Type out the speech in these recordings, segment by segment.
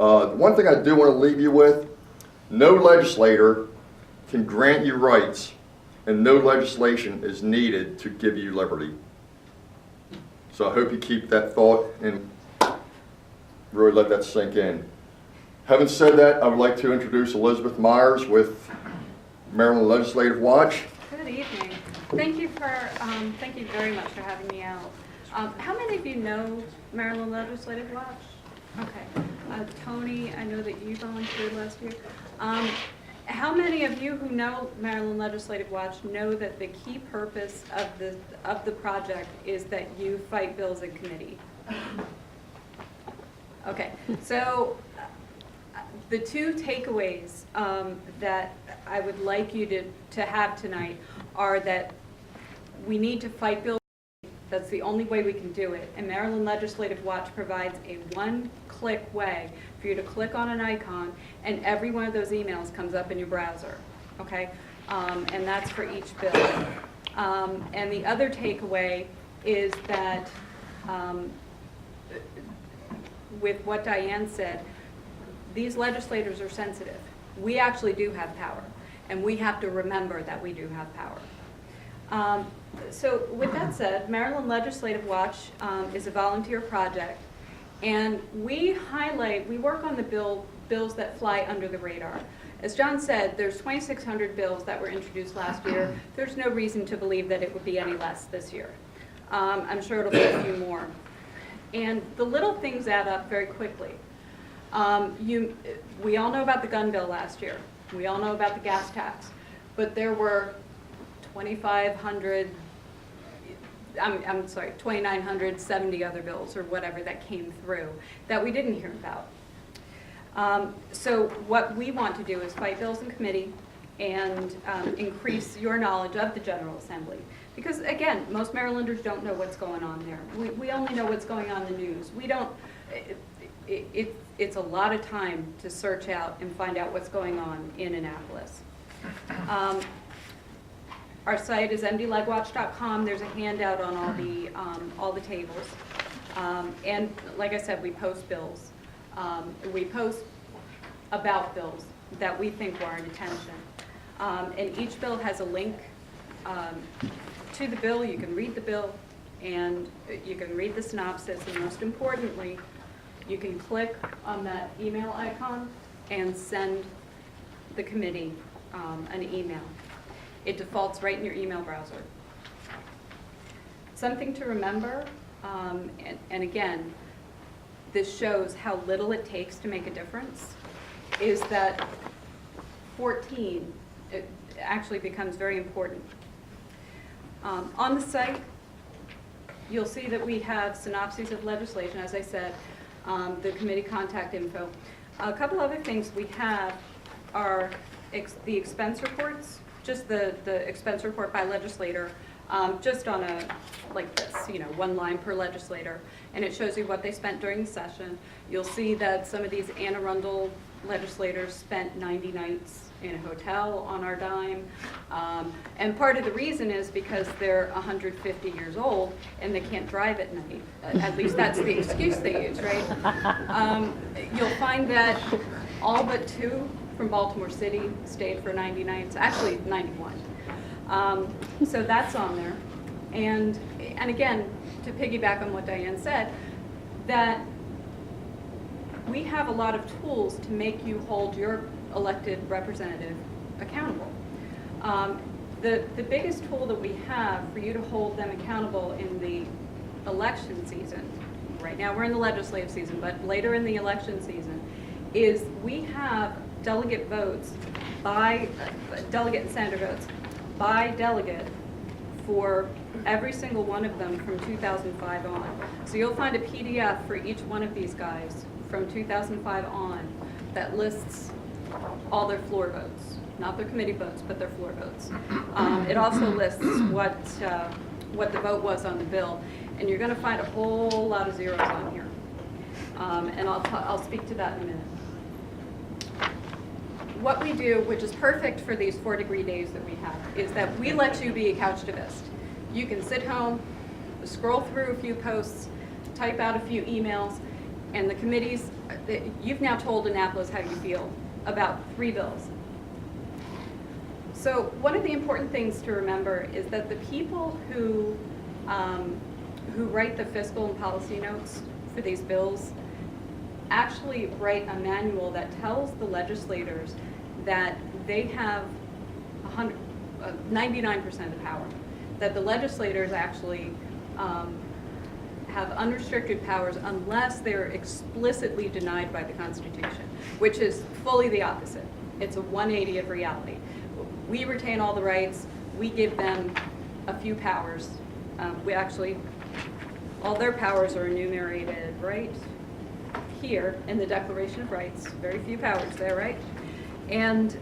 One thing I do want to leave you with, no legislator can grant you rights, and no legislation is needed to give you liberty. So I hope you keep that thought and really let that sink in. Having said that, I would like to introduce Elizabeth Myers with Maryland Legislative Watch. Good evening. Thank you very much for having me out. How many of you know Maryland Legislative Watch? Okay. Tony, I know that you volunteered last year. How many of you who know Maryland Legislative Watch know that the key purpose of the project is that you fight bills in committee? Okay, so the two takeaways that I would like you to have tonight are that we need to fight bills. That's the only way we can do it. And Maryland Legislative Watch provides a one-click way for you to click on an icon, and every one of those emails comes up in your browser, okay? And that's for each bill. And the other takeaway is that with what Diane said, these legislators are sensitive. We actually do have power, and we have to remember that we do have power. So with that said, Maryland Legislative Watch is a volunteer project, and we work on the bills that fly under the radar. As John said, there's 2,600 bills that were introduced last year. There's no reason to believe that it would be any less this year. I'm sure it'll be a few more. And the little things add up very quickly. We all know about the gun bill last year. We all know about the gas tax. But there were 2,970 other bills or whatever that came through that we didn't hear about. So what we want to do is fight bills in committee and increase your knowledge of the General Assembly. Because again, most Marylanders don't know what's going on there. We only know what's going on in the news. We don't, it's a lot of time to search out and find out what's going on in Annapolis. Our site is mdlegwatch.com. There's a handout on all the tables. And like I said, we post bills. We post about bills that we think warrant attention. And each bill has a link to the bill. You can read the bill, and you can read the synopsis, and most importantly, you can click on that email icon and send the committee an email. It defaults right in your email browser. Something to remember, and again, this shows how little it takes to make a difference, is that 14 it actually becomes very important. On the site, you'll see that we have synopses of legislation, as I said, the committee contact info. A couple other things we have are the expense reports, just the expense report by legislator, just on like this, one line per legislator, and it shows you what they spent during the session. You'll see that some of these Anne Arundel legislators spent 90 nights in a hotel on our dime, and part of the reason is because they're 150 years old and they can't drive at night. At least that's the excuse they use, right? You'll find that all but 2 from Baltimore City stayed for 90 nights, actually 91. So that's on there. And again, to piggyback on what Diane said, that we have a lot of tools to make you hold your elected representative accountable. The biggest tool that we have for you to hold them accountable in the election season, right now we're in the legislative season, but later in the election season, is we have delegate votes by, delegate and senator votes by delegate for every single one of them from 2005 on. So you'll find a PDF for each one of these guys from 2005 on that lists all their floor votes, not their committee votes, but their floor votes. It also lists what the vote was on the bill, and you're going to find a whole lot of zeros on here. And I'll speak to that in a minute. What we do, which is perfect for these 4-degree days that we have, is that we let you be a couchtivist. You can sit home, scroll through a few posts, type out a few emails, And the committees, you've now told Annapolis how you feel about 3 bills. So one of the important things to remember is that the people who write the fiscal and policy notes for these bills actually write a manual that tells the legislators that they have 99% of the power, that the legislators actually have unrestricted powers unless they're explicitly denied by the Constitution, which is fully the opposite. It's a 180 of reality. We retain all the rights, we give them a few powers. We actually, all their powers are enumerated right here in the Declaration of Rights. Very few powers there, right? And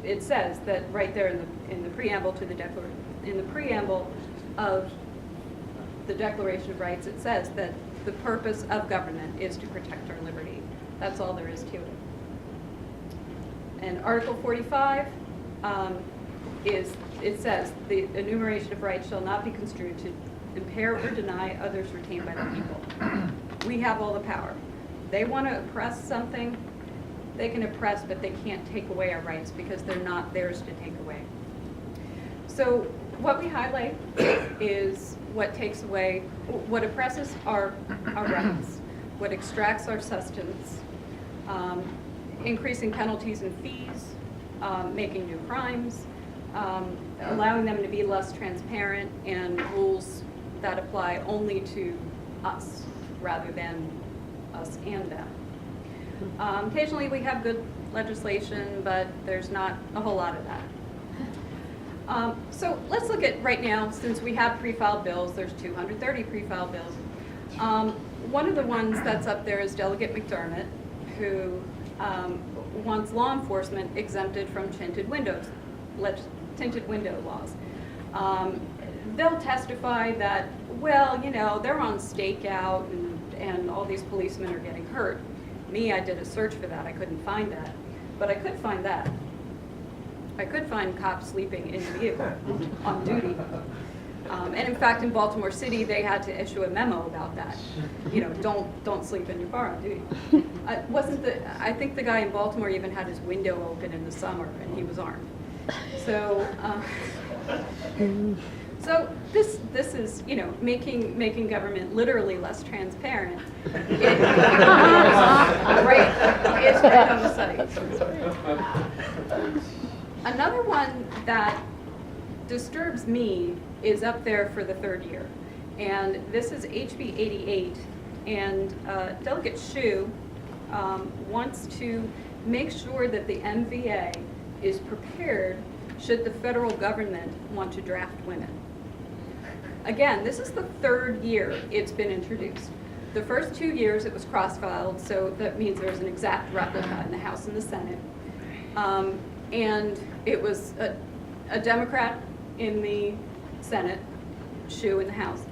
it says that right there in the preamble to the preamble of the Declaration of Rights, it says that the purpose of government is to protect our liberty. That's all there is to it. And Article 45 it says the enumeration of rights shall not be construed to impair or deny others retained by the people. We have all the power. They want to oppress something, they can oppress, but they can't take away our rights because they're not theirs to take away. So what we highlight is what takes away, what oppresses our rights, what extracts our sustenance, increasing penalties and fees, making new crimes, allowing them to be less transparent, and rules that apply only to us rather than us and them. Occasionally we have good legislation, but there's not a whole lot of that. So let's look at right now, since we have pre-filed bills, there's 230 pre-filed bills. One of the ones that's up there is Delegate McDermott, who wants law enforcement exempted from tinted window laws. They'll testify that, well, you know, they're on stakeout and all these policemen are getting hurt. Me, I did a search for that. I couldn't find that. But I could find that. I could find cops sleeping in the vehicle on duty. And in fact, in Baltimore City, they had to issue a memo about that. You know, don't sleep in your car on duty. I think the guy in Baltimore even had his window open in the summer, and he was armed. So, so this is, you know, making government literally less transparent. It's right on the site. Another one that disturbs me is up there for the 3rd year, and this is HB 88, and Delegate Hsu wants to make sure that the MVA is prepared should the federal government want to draft women. Again, this is the 3rd year it's been introduced. The first 2 years it was cross-filed, so that means there's an exact replica in the House and the Senate. And it was a Democrat in the Senate, Hsu in the House.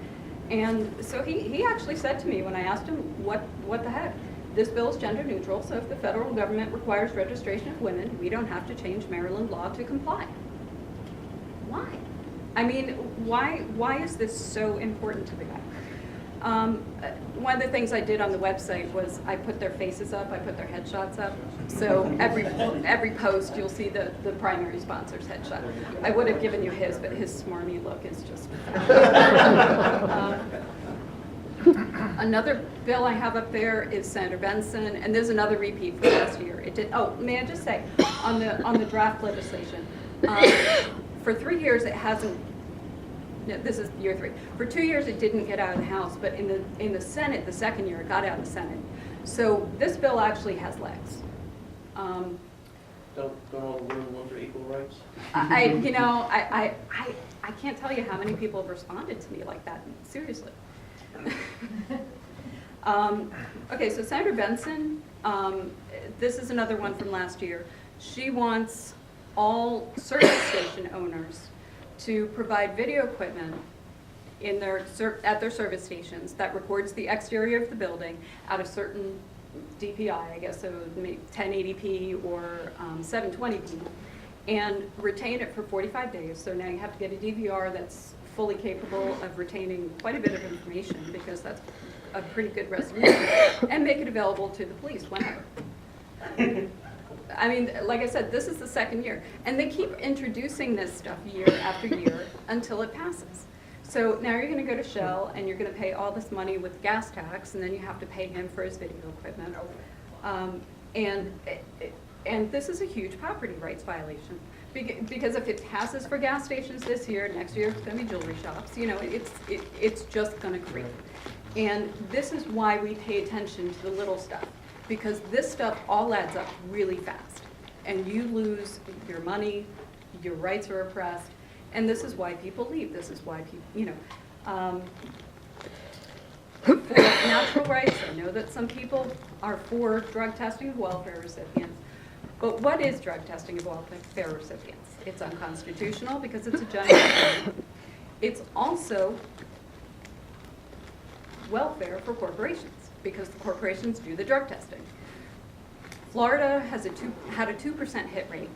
And so he actually said to me when I asked him, what the heck? This bill is gender neutral, so if the federal government requires registration of women, we don't have to change Maryland law to comply. Why? I mean, why is this so important to the guy? One of the things I did on the website was I put their faces up, I put their headshots up. So every post you'll see the primary sponsor's headshot. I would have given you his, but his smarmy look is just another bill I have up there is Senator Benson, and there's another repeat from last year. It did. Oh, may I just say, on the draft legislation, for 3 years it hasn't. No, this is year 3. For 2 years it didn't get out of the House, but in the Senate, the 2nd year it got out of the Senate. So this bill actually has legs. Don't all the women want their equal rights? I can't tell you how many people have responded to me like that. Seriously. Okay, so Senator Benson, this is another one from last year. She wants all service station owners to provide video equipment in at their service stations that records the exterior of the building at a certain DPI, I guess, so 1080p or 720p, and retain it for 45 days. So now you have to get a DVR that's fully capable of retaining quite a bit of information, because that's a pretty good resolution, and make it available to the police whenever. I mean, like I said, this is the second year, and they keep introducing this stuff year after year until it passes. So now you're going to go to Shell, and you're going to pay all this money with gas tax, and then you have to pay him for his video equipment. And this is a huge property rights violation, because if it passes for gas stations this year, next year it's going to be jewelry shops. You know, it's just going to creep. And this is why we pay attention to the little stuff, because this stuff all adds up really fast, and you lose your money, your rights are oppressed, and this is why people leave. This is why people, you know, for natural rights, I know that some people are for drug testing of welfare recipients, but what is drug testing of welfare recipients? It's unconstitutional because it's a general. It's also welfare for corporations, because the corporations do the drug testing. Florida has had a 2% hit rate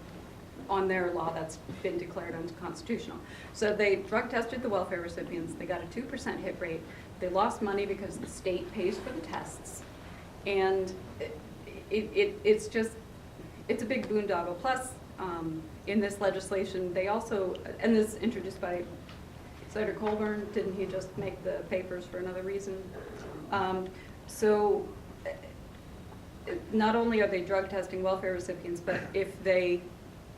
on their law that's been declared unconstitutional. So they drug tested the welfare recipients, they got a 2% hit rate, they lost money because the state pays for the tests, and it's a big boondoggle. Plus, in this legislation, they also, and this is introduced by Senator Colburn, didn't he just make the papers for another reason? So not only are they drug testing welfare recipients, but if they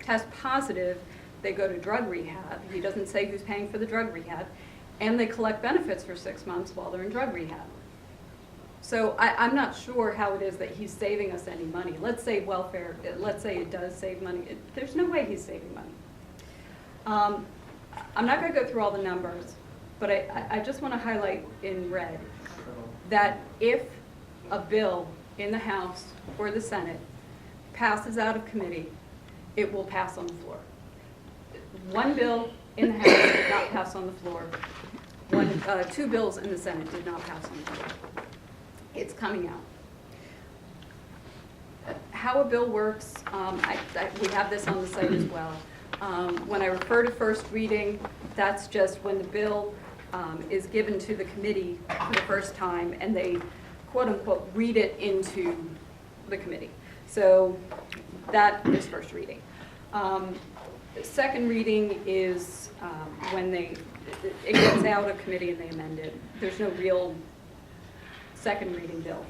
test positive, they go to drug rehab. He doesn't say who's paying for the drug rehab, and they collect benefits for 6 months while they're in drug rehab. So I'm not sure how it is that he's saving us any money. Let's say welfare, let's say it does save money. There's no way he's saving money. I'm not going to go through all the numbers, but I just want to highlight in red that if a bill in the House or the Senate passes out of committee, it will pass on the floor. One bill in the House did not pass on the floor. Two bills in the Senate did not pass on the floor. It's coming out. How a bill works, we have this on the site as well. When I refer to first reading, that's just when the bill is given to the committee for the first time, and they quote unquote read it into the committee. So that is first reading. Second reading is when it gets out of committee and they amend it. There's no real second reading bill.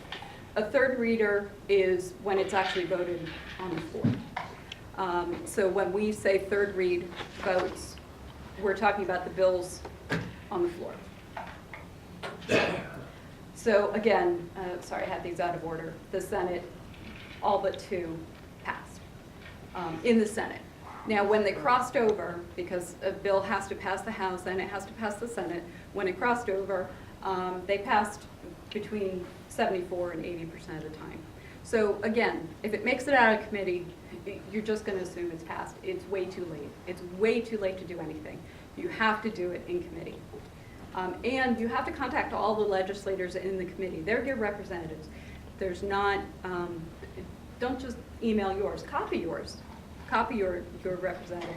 A third reader is when it's actually voted on the floor. So when we say third read votes, we're talking about the bills on the floor. So again, sorry, I had these out of order. The Senate, all but two passed in the Senate. Now, when they crossed over, because a bill has to pass the House, then it has to pass the Senate, when it crossed over, they passed between 74 and 80% of the time. So again, if it makes it out of committee, you're just going to assume it's passed. It's way too late. It's way too late to do anything. You have to do it in committee. And you have to contact all the legislators in the committee. They're your representatives. There's not, don't just email yours, copy yours. Copy your representative.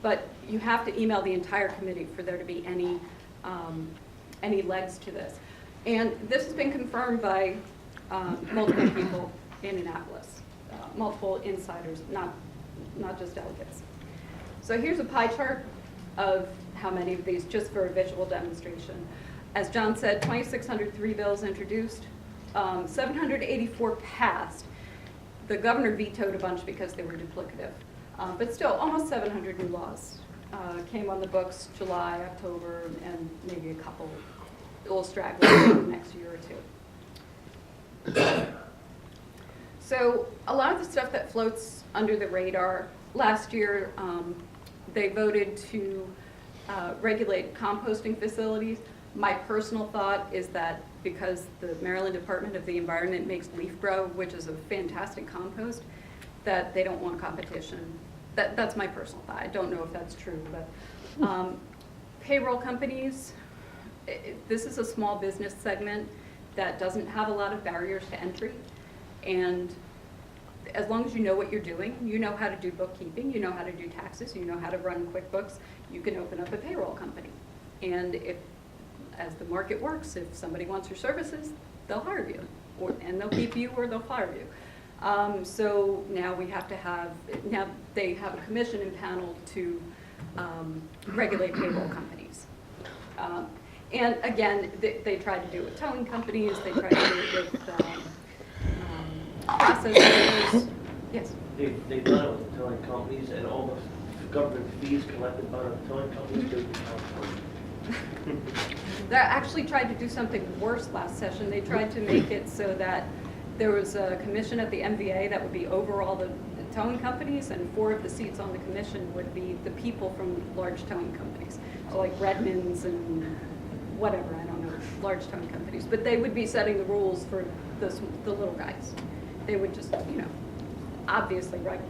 But you have to email the entire committee for there to be any legs to this. And this has been confirmed by multiple people in Annapolis, multiple insiders, not just delegates. So here's a pie chart of how many of these, just for a visual demonstration. As John said, 2,603 bills introduced, 784 passed. The governor vetoed a bunch because they were duplicative. But still, almost 700 new laws came on the books July, October, and maybe a couple little stragglers in the next year or two. So a lot of the stuff that floats under the radar, last year they voted to regulate composting facilities. My personal thought is that because the Maryland Department of the Environment makes leaf grow, which is a fantastic compost, that they don't want competition. That's my personal thought. I don't know if that's true, but payroll companies, this is a small business segment that doesn't have a lot of barriers to entry, and as long as you know what you're doing, you know how to do bookkeeping, you know how to do taxes, you know how to run QuickBooks, you can open up a payroll company. And if, as the market works, if somebody wants your services, they'll hire you, and they'll keep you or they'll fire you. So now now they have a commission impaneled to regulate payroll companies. And again, they tried to do it with towing companies, they tried to do it with processors. Yes? They've done it with towing companies, and all the government fees collected by the towing companies do count for it. They actually tried to do something worse last session. They tried to make it so that there was a commission at the MVA that would be over all the towing companies, and 4 of the seats on the commission would be the people from large towing companies. So like Redmond's and whatever, I don't know, large towing companies. But they would be setting the rules for the little guys. They would just, obviously, right,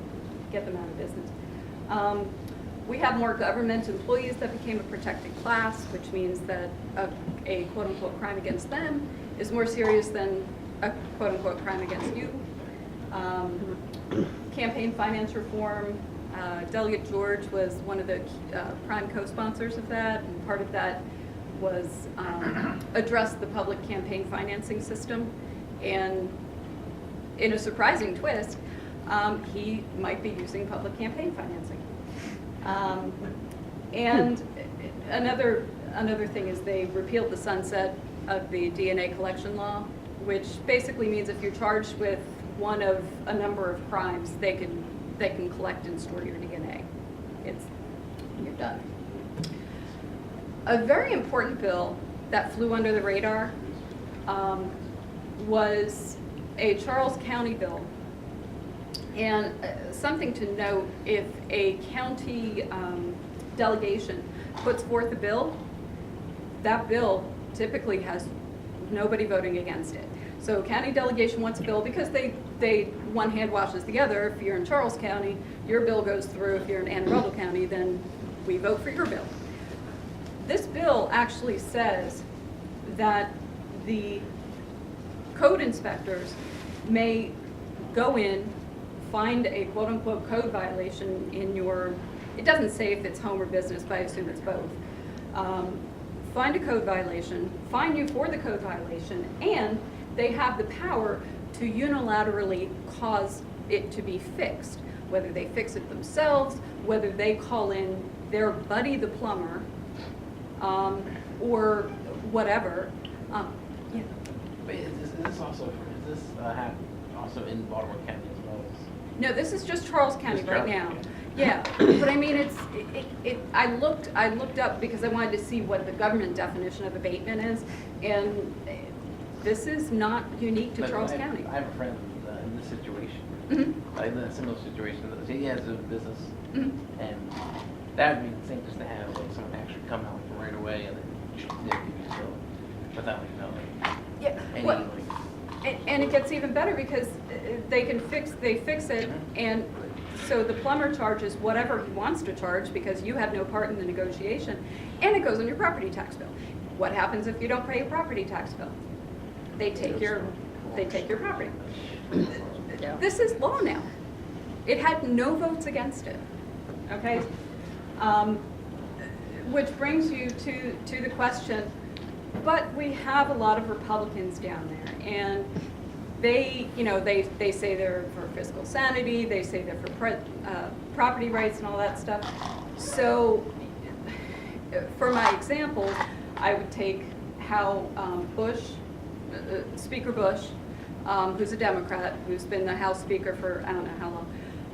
get them out of business. We have more government employees that became a protected class, which means that a quote-unquote crime against them is more serious than a quote-unquote crime against you. Campaign finance reform, Delegate George was one of the prime co-sponsors of that, and part of that was address the public campaign financing system. And in a surprising twist, he might be using public campaign financing. And another thing is they repealed the sunset of the DNA collection law, which basically means if you're charged with one of a number of crimes, they can collect and store your DNA. You're done. A very important bill that flew under the radar was a Charles County bill. And something to note, if a county delegation puts forth a bill, that bill typically has nobody voting against it. So county delegation wants a bill because they one hand washes the other. If you're in Charles County, your bill goes through. If you're in Anne Arundel County, then we vote for your bill. This bill actually says that the code inspectors may go in, find a quote-unquote code violation in your, it doesn't say if it's home or business, but I assume it's both. Find a code violation, fine you for the code violation, and they have the power to unilaterally cause it to be fixed. Whether they fix it themselves, whether they call in their buddy the plumber, or whatever. Yeah. But is this also in Baltimore County as well? No, this is just Charles County Just right Charles now. County. Yeah, but I mean, I looked up because I wanted to see what the government definition of abatement is, and this is not unique to But Charles County. I have a friend in this situation, Mhm. in a similar situation. He has a business, Mhm. and that would be the same just to have like someone actually come out right away and then give you a bill without Yeah, any well, and it gets even better because they fix it, and so the plumber charges whatever he wants to charge because you have no part in the negotiation, and it goes on your property tax bill. What happens if you don't pay a property tax bill? They take your property. This is law now. It had no votes against it. Okay, which brings you to the question. But we have a lot of Republicans down there, and they say they're for fiscal sanity, they say they're for property rights and all that stuff. So for my example, I would take how Speaker Bush, who's a Democrat, who's been the House Speaker for I don't know how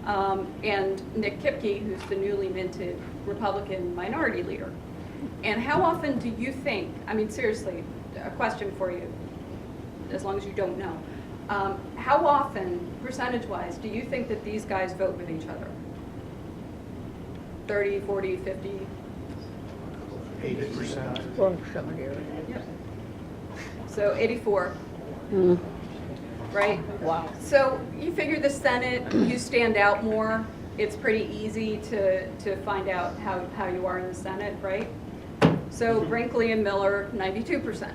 long, and Nick Kipke, who's the newly minted Republican Minority Leader. And how often do you think, I mean seriously, a question for you, as long as you don't know, how often, percentage-wise, do you think that these guys vote with each other? 30, 40, 50? 80%. Well, some areas. Yep. So 84, right? Wow. So you figure the Senate, you stand out more. It's pretty easy to find out how you are in the Senate, right? So Brinkley and Miller, 92%.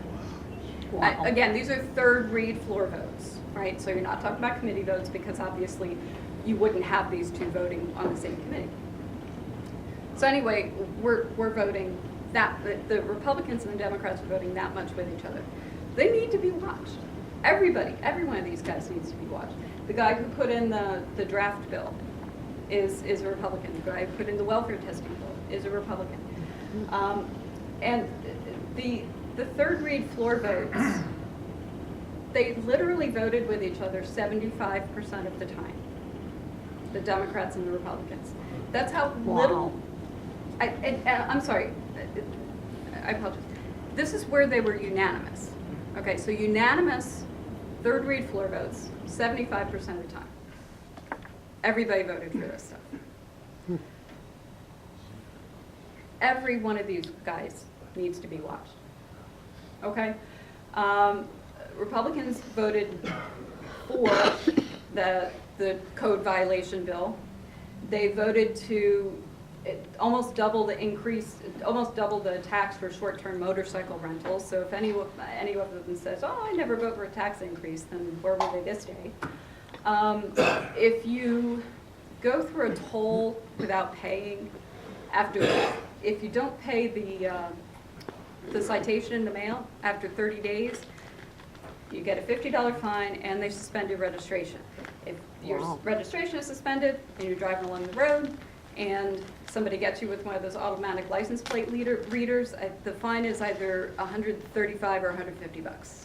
Wow. Again, these are third read floor votes, right? So you're not talking about committee votes because obviously you wouldn't have these two voting on the same committee. So anyway, we're voting the Republicans and the Democrats are voting that much with each other. They need to be watched. Every one of these guys needs to be watched. The guy who put in the draft bill is a Republican. The guy who put in the welfare testing bill is a Republican. And the third read floor votes, they literally voted with each other 75% of the time, the Democrats and the Republicans. That's how little, I'm sorry, I apologize. This is where they were unanimous. Okay, so unanimous third read floor votes, 75% of the time. Everybody voted for this stuff. Every one of these guys needs to be watched. Okay? Republicans voted for the code violation bill. They voted to almost double the tax for short-term motorcycle rentals. So if any of them says, "Oh, I never vote for a tax increase," then where were they this day? If you go through a toll without paying, if you don't pay the citation in the mail after 30 days, you get a $50 fine and they suspend your registration. If your registration is suspended and you're driving along the road and somebody gets you with one of those automatic license plate readers, the fine is either $135 or $150.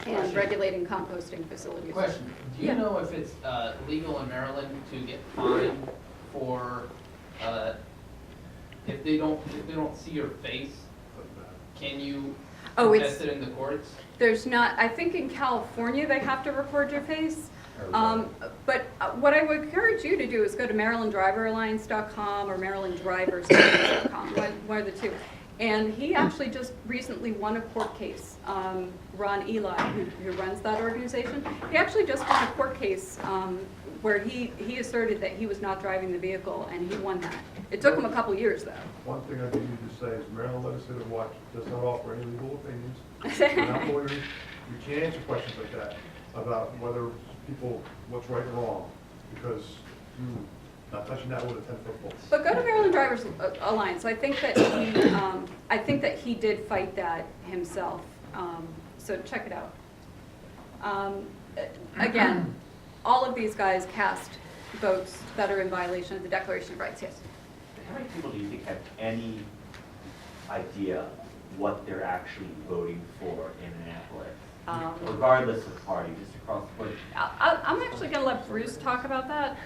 And regulating composting facilities. Question, do you know if it's legal in Maryland to get fined for, if they don't see your face, can you contest it in the courts? There's not, I think in California they have to record your face. But what I would encourage you to do is go to MarylandDriverAlliance.com or MarylandDriversAlliance.com, one of the two. And he actually just recently won a court case. Ron Eli, who runs that organization, he actually just won a court case where he asserted that he was not driving the vehicle, and he won that. It took him a couple years, though. One thing I do need to say is Maryland Legislative Watch does not offer any legal opinions. We're not lawyers. We can't answer questions like that about whether what's right and wrong, because not touching that with a 10-foot pole. But go to Maryland Drivers Alliance. I think that he did fight that himself. So check it out. Again, all of these guys cast votes that are in violation of the Declaration of Rights. Yes. How many people do you think have any idea what they're actually voting for in Annapolis, regardless of party, just across the board? I'm actually going to let Bruce talk about that,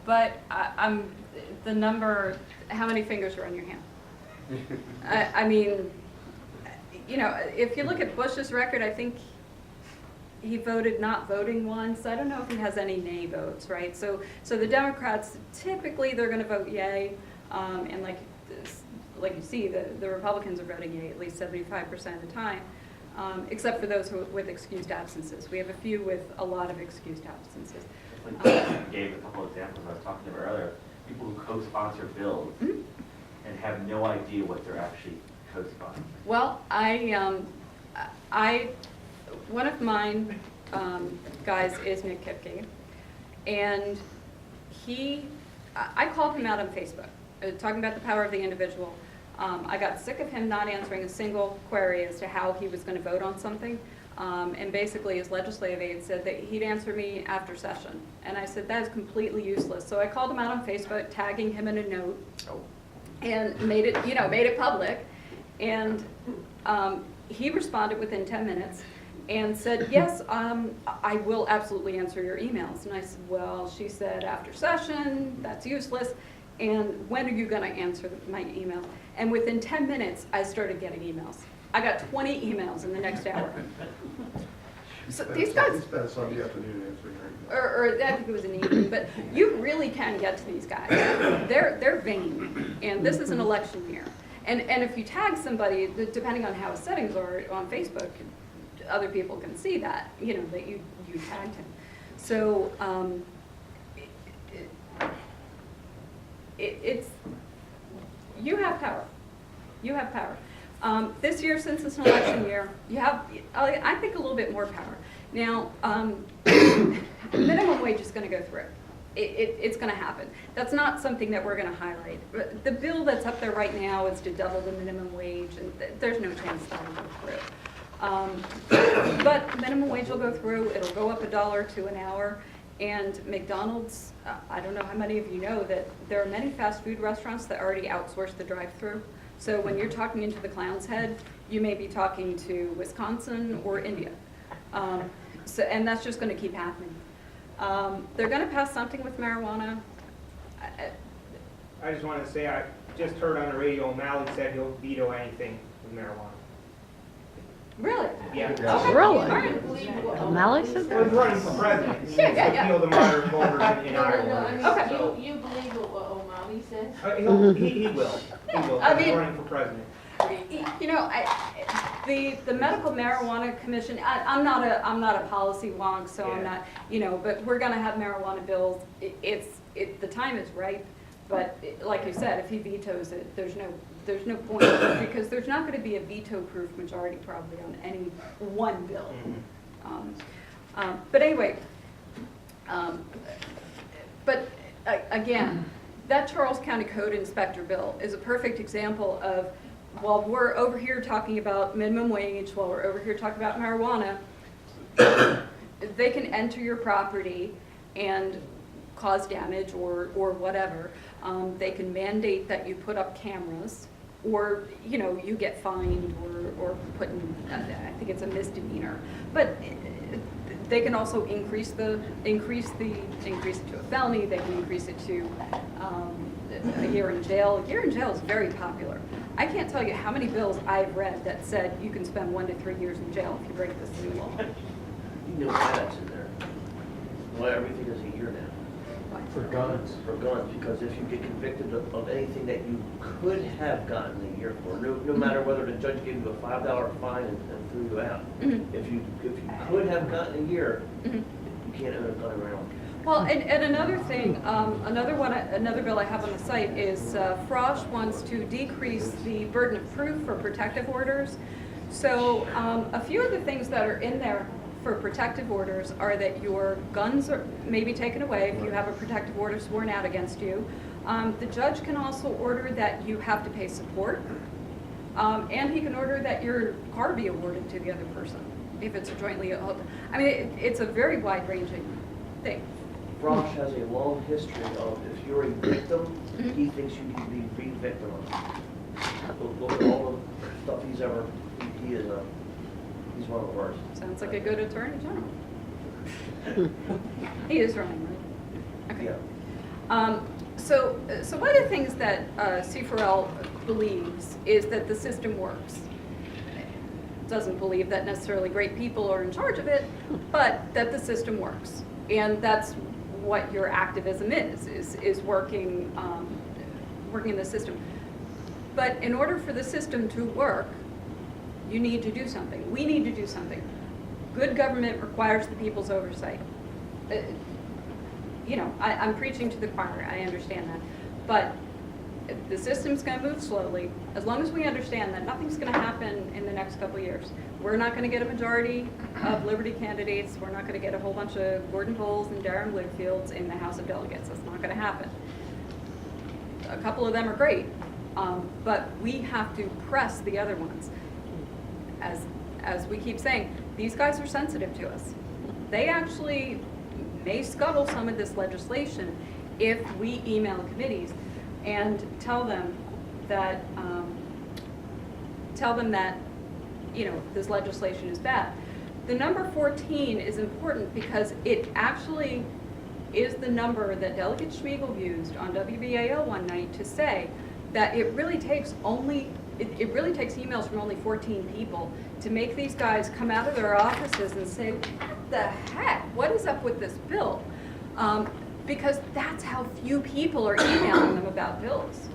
but I'm the number. How many fingers are on your hand? I mean, you know, if you look at Bush's record, I think he voted not voting once. I don't know if he has any nay votes, right? So the Democrats, typically they're going to vote yay, and like you see, the Republicans are voting yay at least 75% of the time, except for those with excused absences. We have a few with a lot of excused absences. Like you gave a couple of examples I was talking about earlier. People who co-sponsor bills and have no idea what they're actually co-sponsoring. Well, one of mine guys is Nick Kipke, and I called him out on Facebook, talking about the power of the individual. I got sick of him not answering a single query as to how he was going to vote on something, and basically his legislative aide said that he'd answer me after session, and I said that is completely useless. So I called him out on Facebook, tagging him in a note, and made it public, and he responded within 10 minutes. And said, yes, I will absolutely answer your emails. And I said, well, she said after session, that's useless. And when are you going to answer my email? And within 10 minutes, I started getting emails. I got 20 emails in the next hour. So these guys, He spent a Sunday afternoon answering your email. or I think it was an evening, but you really can get to these guys. They're vain, and this is an election year. And if you tag somebody, depending on how his settings are on Facebook, other people can see that, you know, that you tagged him. So it's you have power. You have power. This year, since it's an election year, you have, I think, a little bit more power. Now, minimum wage is going to go through. It's going to happen. That's not something that we're going to highlight. The bill that's up there right now is to double the minimum wage, and there's no chance that'll go through. But minimum wage will go through. It'll go up $1 to an hour. And McDonald's, I don't know how many of you know that there are many fast food restaurants that already outsource the drive-through. So when you're talking into the clown's head, you may be talking to Wisconsin or India. And that's just going to keep happening. They're going to pass something with marijuana. I just want to say, I just heard on the radio, O'Malley said he'll veto anything with marijuana. Really? Yeah. Okay. Really? All right. O'Malley said He was running for president. He Yeah, needs yeah, to yeah. appeal the moderate voters in No, Iowa. I mean, So, you believe what O'Malley says? he will. He will. I He's mean- running for president. You know, the medical marijuana commission. I'm not a policy wonk, so I'm Yeah. not. You know, but we're going to have marijuana bills. The time is ripe, but like you said, if he vetoes it, there's no point because there's not going to be a veto-proof majority probably on any one bill. But anyway, again, that Charles County Code Inspector bill is a perfect example of, while we're over here talking about minimum wage, while we're over here talking about marijuana, they can enter your property and cause damage or whatever. They can mandate that you put up cameras, or you get fined or put in, I think it's a misdemeanor. But they can also increase it to a felony. They can increase it to a year in jail. A year in jail is very popular. I can't tell you how many bills I've read that said you can spend 1 to 3 years in jail if you break this new law. You know why that's in there? Well, everything is a year now. For guns. For guns, because if you get convicted of anything that you could have gotten a year for, no matter whether the judge gave you a $5 fine and threw you out, if you could have gotten a year, you can't own a gun around. Well, and another thing, another bill I have on the site is Frosch wants to decrease the burden of proof for protective orders. So a few of the things that are in there for protective orders are that your guns may be taken away if you have a protective order sworn out against you. The judge can also order that you have to pay support, and he can order that your car be awarded to the other person if it's jointly held. I mean, it's a very wide-ranging thing. Frosch has a long history of, if you're a victim, he thinks you need to be re-victimized. Look at all the stuff he's ever, he's one of the worst. Sounds like a good attorney general. He is running, right? Okay. Yeah. So one of the things that C4L believes is that the system works. Doesn't believe that necessarily great people are in charge of it, but that the system works. And that's what your activism is working in the system. But in order for the system to work, you need to do something. We need to do something. Good government requires the people's oversight. I'm preaching to the choir, I understand that. But the system's going to move slowly. As long as we understand that nothing's going to happen in the next couple of years. We're not going to get a majority of Liberty candidates. We're not going to get a whole bunch of Gordon Bowles and Darren Bluefields in the House of Delegates. That's not going to happen. A couple of them are great, but we have to press the other ones. As we keep saying, these guys are sensitive to us. They actually may scuttle some of this legislation if we email committees and tell them that this legislation is bad. The number 14 is important because it actually is the number that Delegate Schmiegel used on WBAL one night to say that it really takes emails from only 14 people to make these guys come out of their offices and say, what the heck? What is up with this bill? Because that's how few people are emailing them about bills.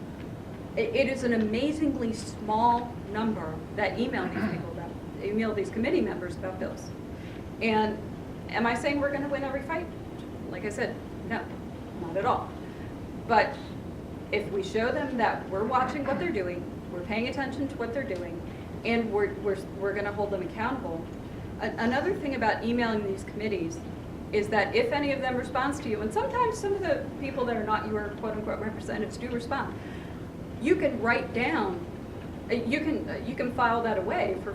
It is an amazingly small number that email these committee members about bills. And am I saying we're going to win every fight? Like I said, no, not at all. But if we show them that we're watching what they're doing, we're paying attention to what they're doing, and we're going to hold them accountable. Another thing about emailing these committees is that if any of them responds to you, and sometimes some of the people that are not your quote-unquote representatives do respond, you can write down, you can file that away for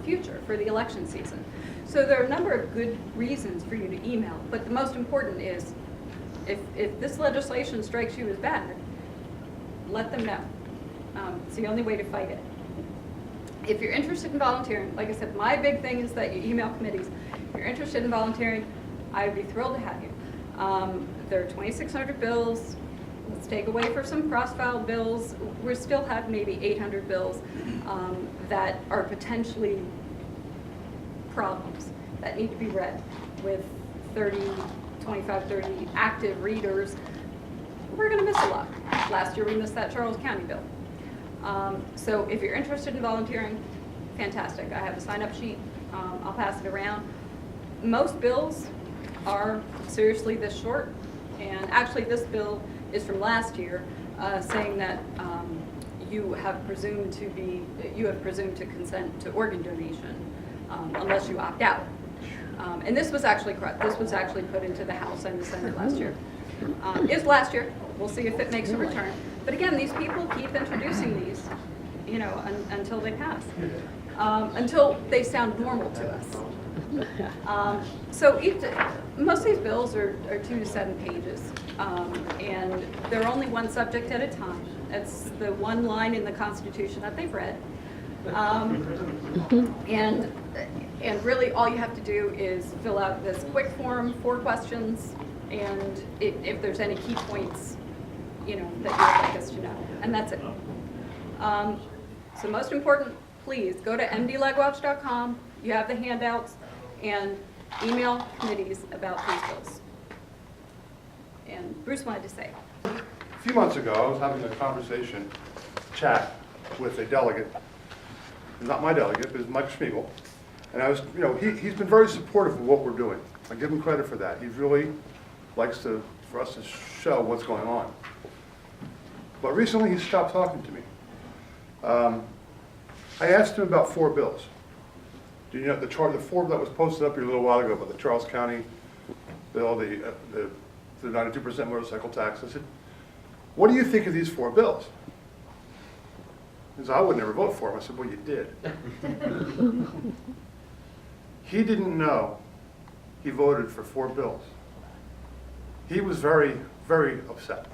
the election season. So there are a number of good reasons for you to email, but the most important is, if this legislation strikes you as bad, let them know. It's the only way to fight it. If you're interested in volunteering, like I said, my big thing is that you email committees. If you're interested in volunteering, I'd be thrilled to have you. There are 2,600 bills. Let's take away for some cross-filed bills. We still have maybe 800 bills that are potentially problems that need to be read with 25, 30 active readers. We're going to miss a lot. Last year we missed that Charles County bill. So if you're interested in volunteering, fantastic. I have a sign-up sheet. I'll pass it around. Most bills are seriously this short, and actually this bill is from last year, saying that you have presumed to consent to organ donation unless you opt out. And this was actually correct. This was actually put into the House and the Senate last year. Is last year. We'll see if it makes a return. But again, these people keep introducing these, until they pass, until they sound normal to us. So most of these bills are 2 to 7 pages, and they're only one subject at a time. It's the one line in the Constitution that they've read. And really all you have to do is fill out this quick form, 4 questions, and if there's any key points, that you would like us to know, and that's it. So most important, please go to mdlegwatch.com. You have the handouts, and email committees about these bills. And Bruce wanted to say. A few months ago, I was having a chat with a delegate, not my delegate, but it's Mike Schmiegel, and I was, he's been very supportive of what we're doing. I give him credit for that. He really likes for us to show what's going on. But recently, he stopped talking to me. I asked him about 4 bills. Do you know the 4 that was posted up here a little while ago about the Charles County bill, the 92% motorcycle tax? I said, what do you think of these 4 bills? He said, I would never vote for them. I said, well, you did. He didn't know he voted for 4 bills. He was very, very upset.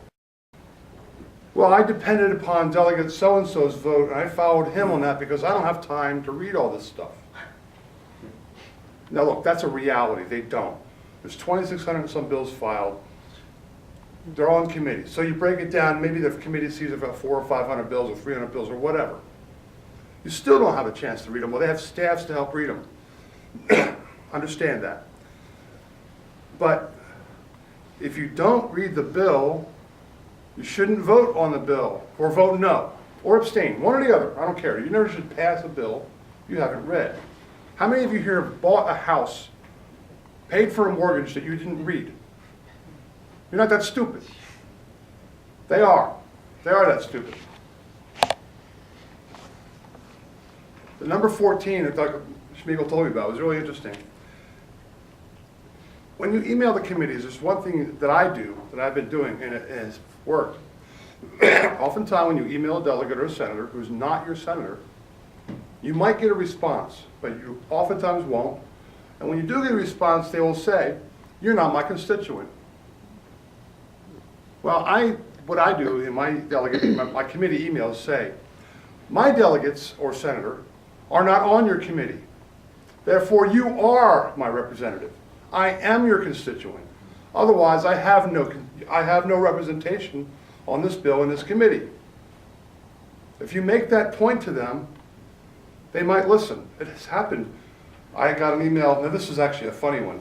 Well, I depended upon Delegate so-and-so's vote, and I followed him on that because I don't have time to read all this stuff. Now, look, that's a reality. They don't. There's 2,600 and some bills filed. They're on committees. So you break it down, maybe the committee sees about 400 or 500 bills or 300 bills or whatever. You still don't have a chance to read them. Well, they have staffs to help read them. Understand that. But if you don't read the bill, you shouldn't vote on the bill, or vote no, or abstain, one or the other. I don't care. You never should pass a bill you haven't read. How many of you here have bought a house, paid for a mortgage that you didn't read? You're not that stupid. They are. They are that stupid. The number 14 that Dr. Schmiegel told me about was really interesting. When you email the committees, there's one thing that I do, that I've been doing, and it has worked. Oftentimes when you email a delegate or a senator who's not your senator, you might get a response, but you oftentimes won't. And when you do get a response, they will say, you're not my constituent. Well, what I do in my my committee emails say, my delegates or senator are not on your committee. Therefore, you are my representative. I am your constituent. Otherwise, I have no representation on this bill in this committee. If you make that point to them, they might listen. It has happened. I got an email. Now, this is actually a funny one.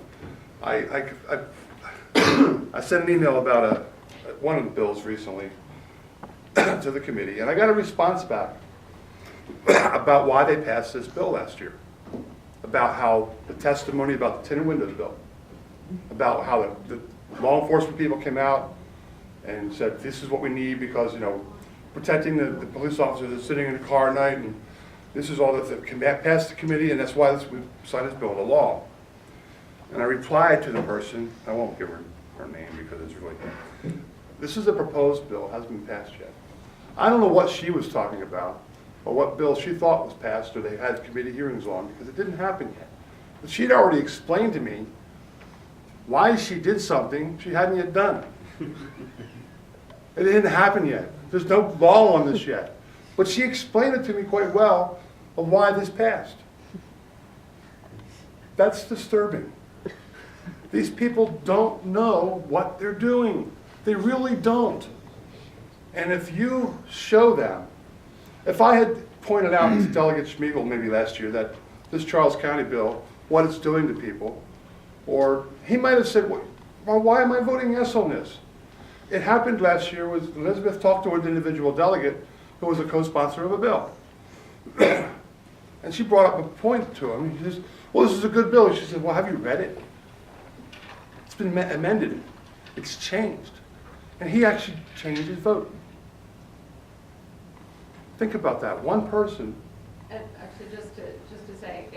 I sent an email about one of the bills recently to the committee, and I got a response back about why they passed this bill last year, about how the testimony about the tinted windows bill, about how the law enforcement people came out and said this is what we need because, protecting the police officers that's sitting in the car at night, and this is all that can pass the committee, and that's why we signed this bill into law. And I replied to the person, I won't give her name because it's really, this is a proposed bill, hasn't been passed yet. I don't know what she was talking about, or what bill she thought was passed, or they had committee hearings on, because it didn't happen yet. But she'd already explained to me why she did something she hadn't yet done. It didn't happen yet. There's no law on this yet. But she explained it to me quite well of why this passed. That's disturbing. These people don't know what they're doing. They really don't. And if you show them, if I had pointed out to Delegate Schmiegel maybe last year that this Charles County bill, what it's doing to people, or he might have said, well, why am I voting yes on this? It happened last year with Elizabeth talked to an individual delegate who was a co-sponsor of a bill. And she brought up a point to him. He says, well, this is a good bill. She said, well, have you read it? It's been amended. It's changed. And he actually changed his vote. Think about that. One person. And actually, just to say,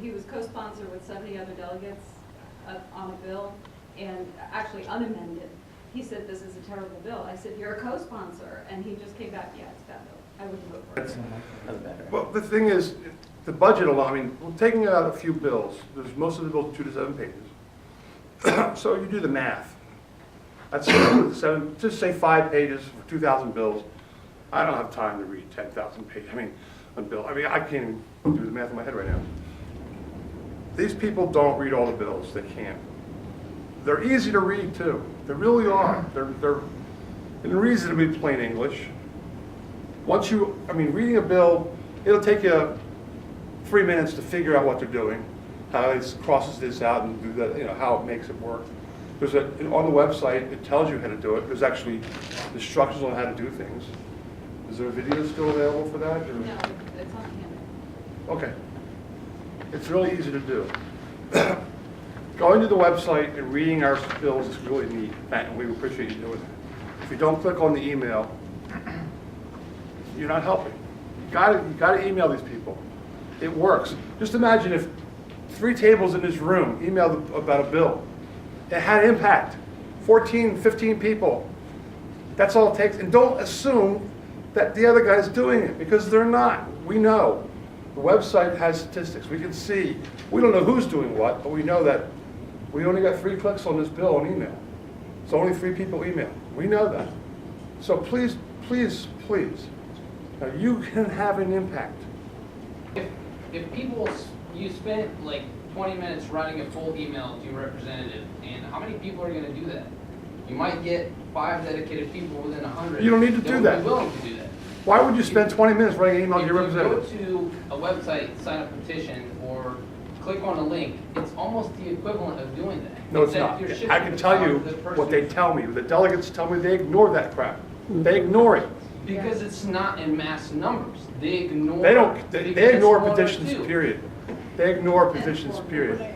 he was co-sponsored with 70 other delegates on a bill, and actually unamended. He said, this is a terrible bill. I said, you're a co-sponsor. And he just came back, yeah, it's a bad bill. I wouldn't vote for it. Well, the thing is, the budget alone, I mean, we're taking out a few bills. There's most of the bills 2 to 7 pages. So you do the math. That's 7, just say 5 pages for 2,000 bills. I don't have time to read 10,000 pages. I mean, on bill. I mean, I can't even do the math in my head right now. These people don't read all the bills. They can't. They're easy to read too. They really are. They're in reasonably plain English. Once you, I mean, reading a bill, it'll take you 3 minutes to figure out what they're doing, how it crosses this out and do that, you know, how it makes it work. There's on the website, it tells you how to do it. There's actually instructions on how to do things. Is there a video still available for that? Or? No, it's on camera. Okay. It's really easy to do. Going to the website and reading our bills is really neat, and we appreciate you doing that. If you don't click on the email, you're not helping. You gotta email these people. It works. Just imagine if 3 tables in this room emailed about a bill. It had impact. 14, 15 people. That's all it takes. And don't assume that the other guy's doing it, because they're not. We know. The website has statistics. We can see. We don't know who's doing what, but we know that we only got 3 clicks on this bill on email. So only 3 people email. We know that. So please, please, please, now you can have an impact. If people, you spent like 20 minutes writing a full email to your representative, and how many people are going to do that? You might get 5 dedicated people within 100. You don't need to do that. Be willing to do that. Why would you spend 20 minutes writing an email to your representative? If you go to a website, sign a petition, or click on a link, it's almost the equivalent of doing that. No, it's not. I can tell you what they tell me. The delegates tell me they ignore that crap. They ignore it. Because it's not in mass numbers. They ignore. They don't. They ignore petitions. Too. Period. They ignore petitions. Period.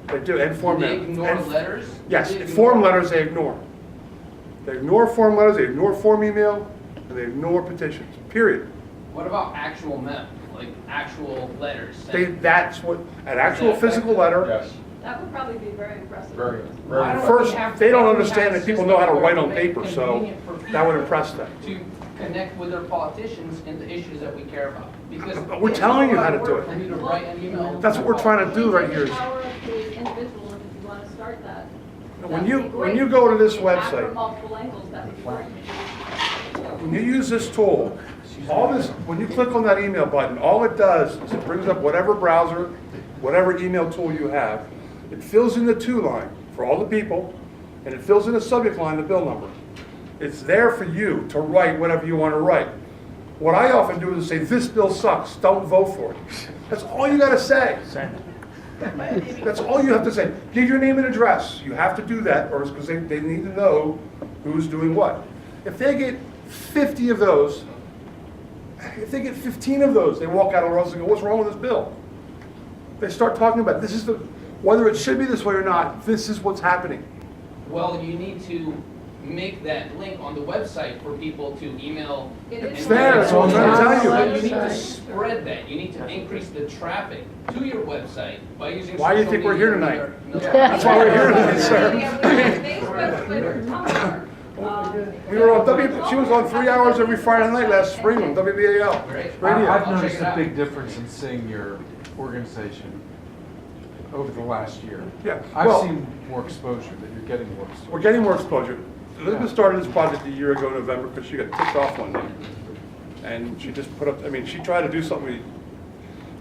They do. And form They ignore letters. Yes, form letters they ignore. They ignore form letters. They ignore form email, and they ignore petitions. Period. What about actual memo, like actual letters? That's what an actual physical letter. Yes. That would probably be very impressive. Very. Why don't we First, have- they don't why we understand have that people know how to systems write where on we make paper, it so convenient for that would people impress them. To connect with their politicians and the issues that we care about. Because But we're telling you how to do it. For me to write an email. That's what we're trying to do right here. The power of the individual, and if you want to start that. When you go to this If that website, from multiple angles, that would be great. when you use this tool, when you click on that email button, all it does is it brings up whatever browser, whatever email tool you have. It fills in the to line for all the people, and it fills in the subject line, the bill number. It's there for you to write whatever you want to write. What I often do is say, this bill sucks, don't vote for it. That's all you got to say. That's all you have to say. Give your name and address. You have to do that, or because they need to know who's doing what. If they get 50 of those, if they get 15 of those, they walk out of the office and go, what's wrong with this bill? They start talking about this is whether it should be this way or not, this is what's happening. Well, you need to make that link on the website for people to email. It's there, that's what I'm trying to tell you. You need to spread that. You need to increase the traffic to your website by using. Why do you social think we're media here tonight? and That's why we're here tonight, sir. Facebook, Twitter, Tumblr. We were on she was on 3 hours every Friday night last spring on WBAL Great. radio. I've I'll check noticed it a out. big difference in seeing your organization over the last year. Yeah, I've well- seen more exposure, that you're getting more exposure. We're getting more exposure. Elizabeth started this project a year ago in November because she got ticked off one day. And she just put up, I mean, she tried to do something.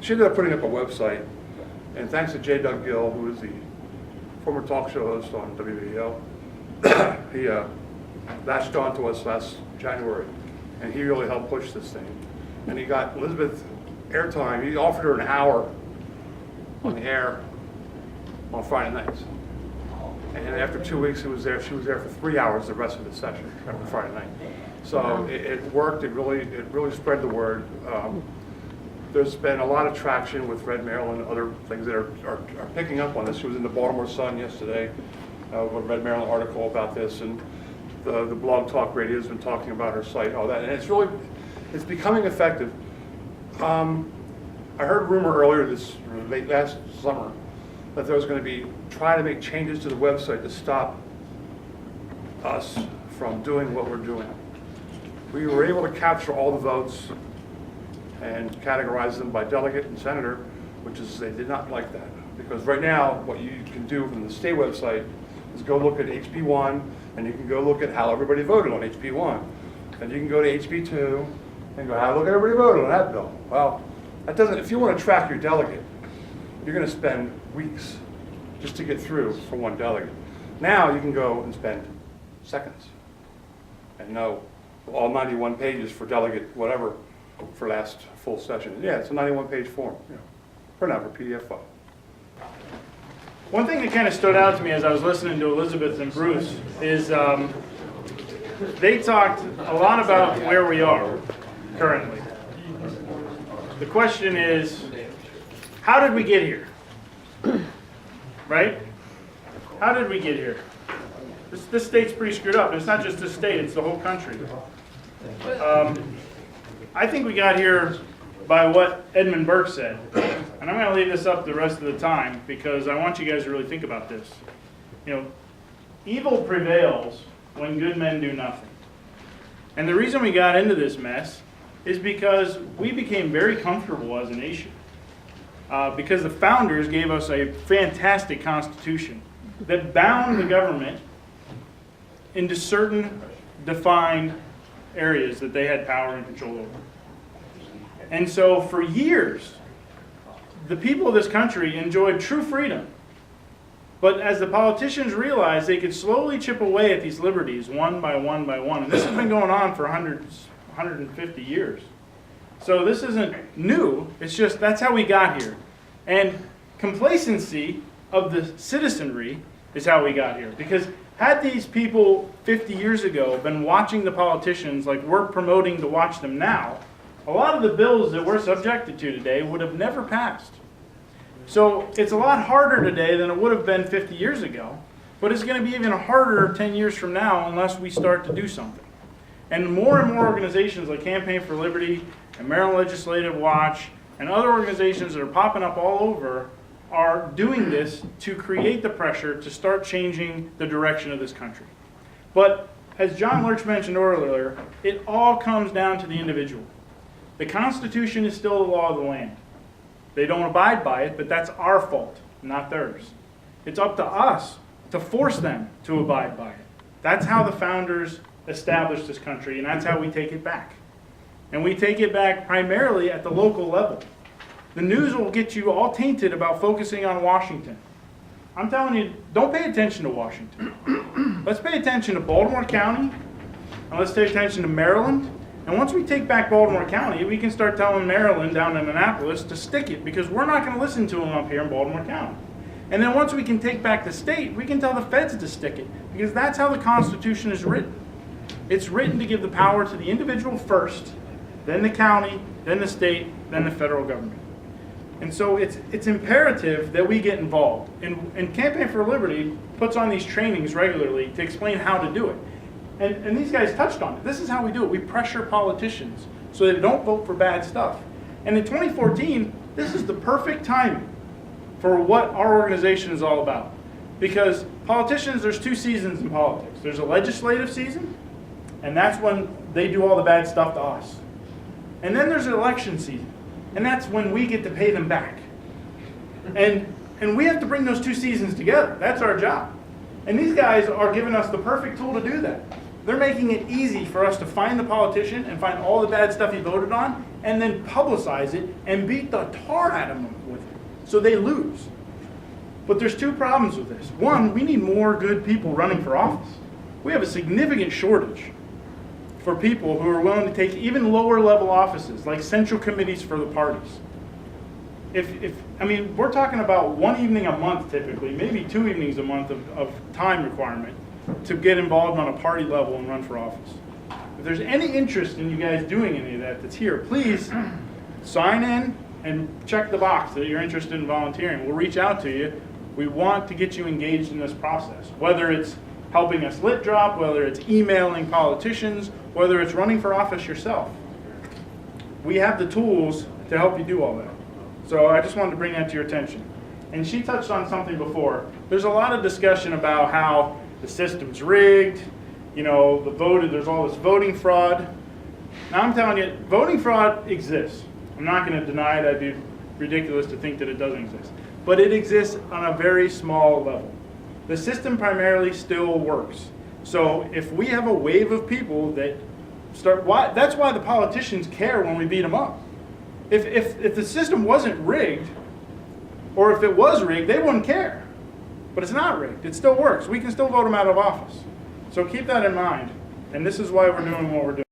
She ended up putting up a website. And thanks to J. Doug Gill, who is the former talk show host on WBAL, he latched on to us last January. And he really helped push this thing. And he got Elizabeth airtime. He offered her an hour on the air on Friday nights. And after 2 weeks, she was there for 3 hours the rest of the session every Friday night. So it worked. It really spread the word. There's been a lot of traction with Red Maryland and other things that are picking up on this. She was in the Baltimore Sun yesterday, with a Red Maryland article about this, and the Blog Talk Radio has been talking about her site, all that, and it's becoming effective. I heard a rumor earlier late last summer that there was going to try to make changes to the website to stop us from doing what we're doing. We were able to capture all the votes and categorize them by delegate and senator, they did not like that. Because right now, what you can do from the state website is go look at HB1, and you can go look at how everybody voted on HB1. And you can go to HB2 and go, look at everybody voted on that bill. Well, that doesn't, if you want to track your delegate, you're going to spend weeks just to get through for one delegate. Now you can go and spend seconds and know all 91 pages for delegate whatever for last full session. Yeah, it's a 91-page form. Print out for PDF file. One thing that kind of stood out to me as I was listening to Elizabeth and Bruce is they talked a lot about where we are currently. The question is, how did we get here? Right? How did we get here? This state's pretty screwed up. It's not just this state, it's the whole country. I think we got here by what Edmund Burke said. And I'm going to leave this up the rest of the time because I want you guys to really think about this. Evil prevails when good men do nothing. And the reason we got into this mess is because we became very comfortable as a nation. Because the founders gave us a fantastic constitution that bound the government into certain defined areas that they had power and control over. And so for years, the people of this country enjoyed true freedom. But as the politicians realized they could slowly chip away at these liberties one by one by one, and this has been going on for 150 years. So this isn't new, it's just that's how we got here. And complacency of the citizenry is how we got here. Because had these people 50 years ago been watching the politicians like we're promoting to watch them now, a lot of the bills that we're subjected to today would have never passed. So it's a lot harder today than it would have been 50 years ago, but it's going to be even harder 10 years from now unless we start to do something. And more organizations like Campaign for Liberty and Maryland Legislative Watch and other organizations that are popping up all over are doing this to create the pressure to start changing the direction of this country. But as John Lerch mentioned earlier, it all comes down to the individual. The Constitution is still the law of the land. They don't abide by it, but that's our fault, not theirs. It's up to us to force them to abide by it. That's how the founders established this country, and that's how we take it back. And we take it back primarily at the local level. The news will get you all tainted about focusing on Washington. I'm telling you, don't pay attention to Washington. Let's pay attention to Baltimore County, and let's pay attention to Maryland. And once we take back Baltimore County, we can start telling Maryland down in Annapolis to stick it, because we're not going to listen to them up here in Baltimore County. And then once we can take back the state, we can tell the feds to stick it, because that's how the Constitution is written. It's written to give the power to the individual first, then the county, then the state, then the federal government. And so it's imperative that we get involved. And Campaign for Liberty puts on these trainings regularly to explain how to do it. And these guys touched on it. This is how we do it. We pressure politicians so they don't vote for bad stuff. And in 2014, this is the perfect timing for what our organization is all about. Because politicians, there's 2 seasons in politics. There's a legislative season, and that's when they do all the bad stuff to us. And then there's an election season, and that's when we get to pay them back. And we have to bring those 2 seasons together. That's our job. And these guys are giving us the perfect tool to do that. They're making it easy for us to find the politician and find all the bad stuff he voted on, and then publicize it and beat the tar out of them with it, so they lose. But there's 2 problems with this. One, we need more good people running for office. We have a significant shortage for people who are willing to take even lower level offices, like central committees for the parties. I mean, we're talking about 1 evening a month typically, maybe 2 evenings a month of time requirement to get involved on a party level and run for office. If there's any interest in you guys doing any of that that's here, please sign in and check the box that you're interested in volunteering. We'll reach out to you. We want to get you engaged in this process, whether it's helping us lit drop, whether it's emailing politicians, whether it's running for office yourself. We have the tools to help you do all that. So I just wanted to bring that to your attention. And she touched on something before. There's a lot of discussion about how the system's rigged, there's all this voting fraud. Now I'm telling you, voting fraud exists. I'm not going to deny it. I'd be ridiculous to think that it doesn't exist. But it exists on a very small level. The system primarily still works. So if we have a wave of people that that's why the politicians care when we beat them up. If the system wasn't rigged, or if it was rigged, they wouldn't care. But it's not rigged. It still works. We can still vote them out of office. So keep that in mind. And this is why we're doing what we're doing.